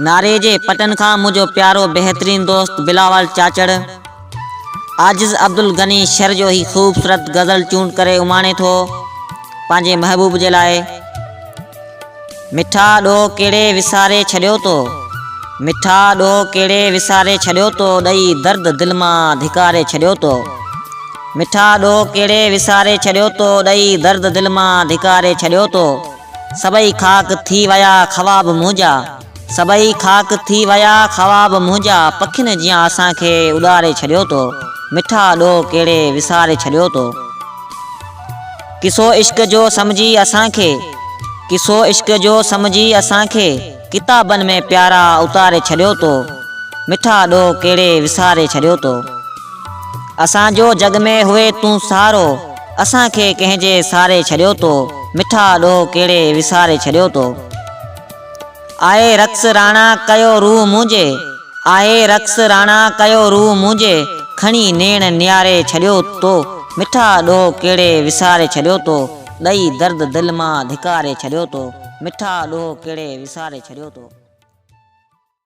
नारे जे पटन खां मुझो प्यारो बेहतरीन दोस्त बिलावल चाचड़ आजिज़ अब्दुल गनी शर जो ही खूबसूरत गज़ल चूंड करे उमाणे थो पांजे महबूब जे लाए। मिठा ॾोह केड़े विसारे छॾियो तो, मिठा ॾोह केड़े विसारे छॾियो तो, ॾई दर्द दिल मां धिकारे छॾियो तो। मिठा ॾोह केड़े विसारे छॾियो तो, ॾई दर्द दिल मां धिकारे छॾियो तो। सबई खाक थी वया ख़वाब मुंहिंजा, सबई खाक थी वया ख़वाब मुंहिंजा, पखियुनि जियां असांखे उॾारे छॾियो तो। मिठा ॾोह केड़े विसारे छॾियो तो। किसो इश्क जो समझी असांखे, किसो इश्क जो समझी असांखे, किताबनि में प्यारा उतारे छॾियो तो। मिठा ॾोह केड़े विसारे छॾियो तो। असांजो जग में हुए तूं सहारो, असांखे कंहिंजे सारे छॾियो तो। मिठा ॾोह केड़े विसारे छॾियो तो। आए रक्स राणा कयो रूह मुंहिंजे, आए रक्स राणा कयो रूह मुंहिंजे, खणी नेण नियारे छॾियो तो। मिठा ॾोह केड़े विसारे छॾियो तो, ॾई दर्द दिल मां धिकारे छॾियो तो। मिठा ॾोह केड़े विसारे छॾियो तो।